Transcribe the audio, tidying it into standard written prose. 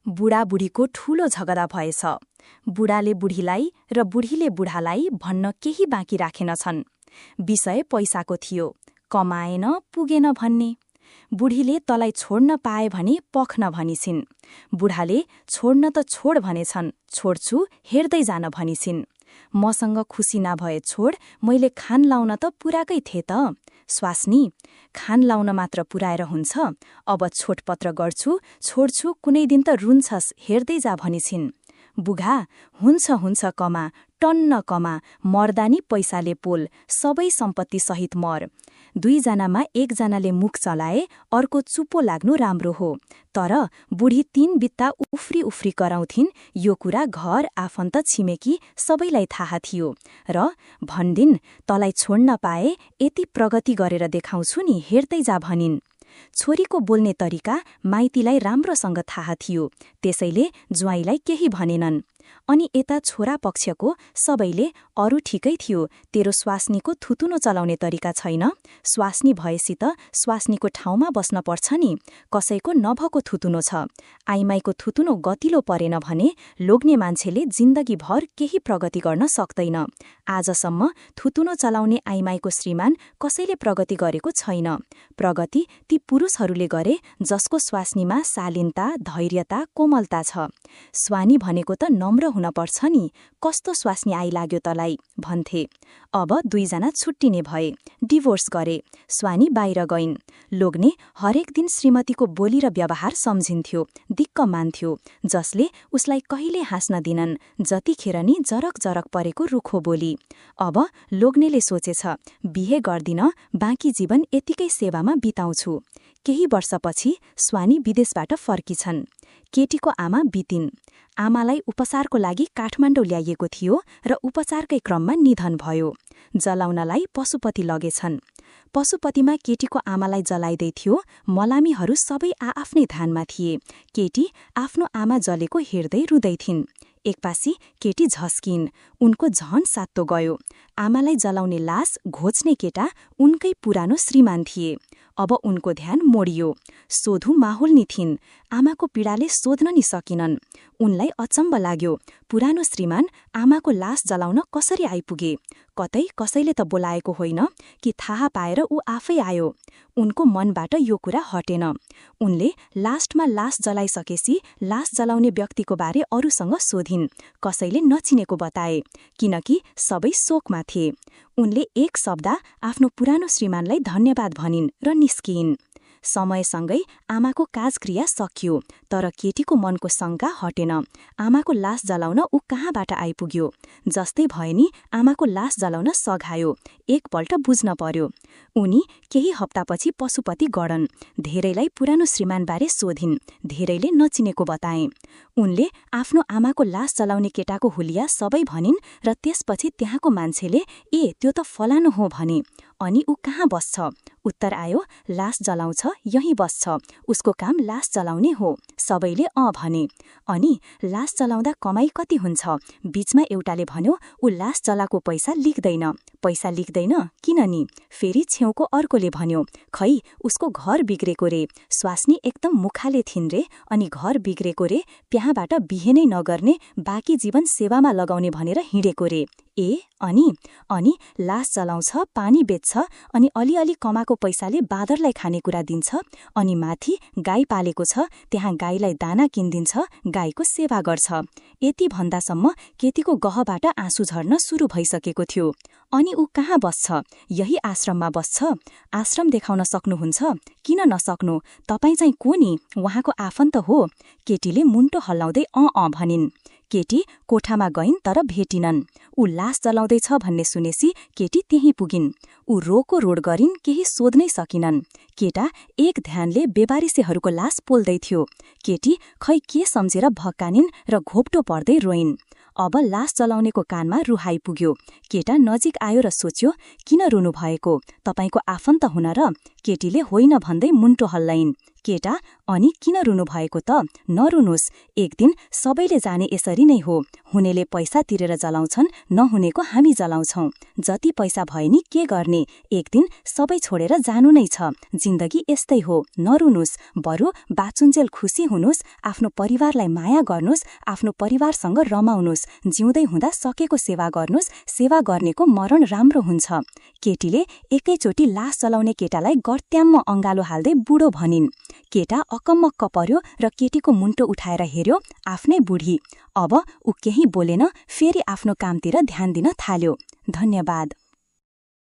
बुढाबुढीको ठूलो झगडा भएछ। बुढाले बुढीलाई र बुढीले बुढालाई भन्न केही बाँकी राखेनछन्। विषय पैसाको थियो, कमाएन पुगेन भन्ने। बुढीले तलाई छोड्न पाए भने पख्न भनिसिन्। बुढाले छोड्न त छोड भनेछन्, छोड्छु हेर्दै जान भनिसिन्। मसँग खुसी नभए छोड, मैले खान लाउन त पुराकै थिए त। स्वास्नी, खान लाउन मात्र पुराएर हुन्छ, अब छोटपत्र गर्छु, छोड्छु, कुनै दिन त रुन्छस्, हेर्दै जा भनिसिन्। बुघा, हुन्छ कमा, टन्न कमा, मर्दा नि पैसाले पोल, सबै सम्पत्ति सहित मर। दुईजनामा एकजनाले मुख चलाए, अर्को चुप्पो लाग्नु राम्रो हो। तर बुढी 3 बित्ता उफ्री उफ्री कराउँथिन्। यो कुरा घर, आफन्त, छिमेकी सबैलाई थाहा थियो र भन्दिन्, तलाई छोड्न पाए यति प्रगति गरेर देखाउँछु नि, हेर्दै जा भनिन्। छोरीको बोल्ने तरिका माइतीलाई राम्रोसँग थाहा थियो, त्यसैले ज्वाइँलाई केही भनेनन्। अनि यता छोरा पक्षको सबैले अरू ठिकै थियो, तेरो स्वास्नीको थुतुनो चलाउने तरिका छैन, स्वास्नी भएसी त स्वास्नीको ठाउँमा बस्न पर्छ नि, कसैको नभएको थुतुनो छ। आइमाईको थुतुनो गतिलो परेन भने लोग्ने मान्छेले जिन्दगीभर केही प्रगति गर्न सक्दैन। आजसम्म थुतुनो चलाउने आइमाईको श्रीमान कसैले प्रगति गरेको छैन। प्रगति ती पुरुषहरूले गरे जसको स्वास्नीमा शालीनता, धैर्यता, कोमलता छ। स्वानी भनेको त नम्र हुनपर्छ नि, कस्तो स्वास्नी आइलाग्यो तलाई भन्थे। अब दुईजना छुट्टिने भए, डिभोर्स गरे। स्वानी बाहिर गइन्। लोग्ने हरेक दिन श्रीमतीको बोली र व्यवहार सम्झिन्थ्यो, दिक्क मान्थ्यो, जसले उसलाई कहिले हाँस्न दिनन्, जतिखेर नि जरक जरक परेको रुखो बोली। अब लोग्नेले सोचेछ, बिहे गर्दिन, बाँकी जीवन यतिकै सेवामा बिताउँछु। केही वर्षपछि स्वानी विदेशबाट फर्किछन्। केटीको आमा बितिन्। आमालाई उपचारको लागि काठमाडौँ ल्याइएको थियो र उपचारकै क्रममा निधन भयो। जलाउनलाई पशुपति लगेछन्। पशुपतिमा केटीको आमालाई जलाइदै थियो। मलामीहरू सबै आआफ्नै ध्यानमा थिए। केटी आफ्नो आमा जलेको हेर्दै रुँदै थिइन्। एकपासी केटी झस्किन्। उनको झन सातो गयो। आमालाई जलाउने लास घोच्ने केटा उनकै पुरानो श्रीमान थिए। अब उनको ध्यान मोडियो। सोधु माहौल नि थिइन्। आमाको पीडाले सोध्न नि सकिनन्। उनलाई अचम्ब लाग्यो, पुरानो श्रीमान आमाको लास जलाउन कसरी आइपुगे? कतै कसैले त बोलाएको होइन कि थाहा पाएर ऊ आफै आयो? उनको मनबाट यो कुरा हटेन। उनले लास्टमा लास जलाइसकेपछि लास जलाउने व्यक्तिको बारे अरूसँग सोधिन्। कसैले नचिनेको बताए, किनकि सबै शोकमा थिए। उनले एक शब्द आफ्नो पुरानो श्रीमानलाई धन्यवाद भनिन् र निस्किइन्। समयसँगै आमाको काजक्रिया सकियो, तर केटीको मनको शङ्का हटेन। आमाको लास जलाउन ऊ कहाँबाट आइपुग्यो? जस्तै भए नि आमाको लास जलाउन सघायो। एकपल्ट बुझ्न पर्यो। उनी केही हप्तापछि पशुपति गढन्। धेरैलाई पुरानो श्रीमानबारे सोधिन्। धेरैले नचिनेको बताए। उनले आफ्नो आमाको लास जलाउने केटाको हुलिया सबै भनिन् र त्यसपछि त्यहाँको मान्छेले ए त्यो त फलानु हो भने। अनि ऊ कहाँ बस्छ? उत्तर आयो, लास जलाउँछ, यही बस्छ, उसको काम लास जलाउने हो। सबैले भने। अनि लास जलाउँदा कमाई कति हुन्छ? बीचमा एउटाले भन्यो, ऊ लास जलाको पैसा लिख्दैन। पैसा लिख्दैन? किन नि? फेरि छेउको अर्कोले भन्यो, खै उसको घर बिग्रेको रे, स्वास्नी एकदम मुखाले थिइन् रे, अनि घर बिग्रेको रे, त्यहाँबाट बिहे नै नगर्ने, बाँकी जीवन सेवामा लगाउने भनेर हिँडेको रे। अनि लास जलाउँछ, पानी बेच्छ, अनि अलिअलि कमाको पैसाले बाँदरलाई खानेकुरा दिन्छ, अनि माथि गाई पालेको छ, त्यहाँ गाईलाई दाना किनिदिन्छ, गाईको सेवा गर्छ। यति भन्दासम्म केटीको गहबाट आँसु झर्न सुरु भइसकेको थियो। अनि ऊ कहाँ बस्छ? यही आश्रममा बस्छ। आश्रम देखाउन सक्नुहुन्छ? किन नसक्नु? तपाईँ चाहिँ को नि? उहाँको आफन्त हो। केटीले मुन्टो हल्लाउँदै भनिन्। केटी कोठामा गइन् तर भेटिनन्। ऊ लास जलाउँदैछ भन्ने सुनेसी केटी त्यहीँ पुगिन्। ऊ रोको रोड गरिन्, केही सोध्नै सकिनन्। केटा एक ध्यानले बेबारिसेहरूको लास पोल्दै थियो। केटी खै के सम्झेर भक्कानिन् र घोप्टो पर्दै रोइन्। अब लास जलाउनेको कानमा रुहाई पुग्यो। केटा नजिक आयो र सोच्यो, किन रुनु भएको? तपाईको आफन्त हुन र? केटीले होइन भन्दै मुन्टो हल्लाइन्। केटा, अनि किन रुनु भएको त? नरुनुस्, एक दिन सबैले जाने यसरी नै हो। हुनेले पैसा तिरेर जलाउँछन्, नहुनेको हामी जलाउँछौं। जति पैसा भए नि के गर्ने, एक दिन सबै छोडेर जानु नै छ। जिन्दगी यस्तै हो, नरुनुस्, बरु बाचुन्जेल खुसी हुनुस्, आफ्नो परिवारलाई माया गर्नुस्, आफ्नो परिवारसँग रमाउनुस्, जिउँदै हुँदा सकेको सेवा गर्नुस्, सेवा गर्नेको मरण राम्रो हुन्छ। केटीले एकैचोटि लास जलाउने केटालाई गर्त्याम्म अंगालो हाल्दै बुढो भनिन्। केटा अकम्मक्क पर्यो र केटीको मुन्टो उठाएर हेर्यो, आफ्नै बुढी। अब ऊ केही बोलेन, फेरि आफ्नो कामतिर ध्यान दिन थाल्यो। धन्यवाद।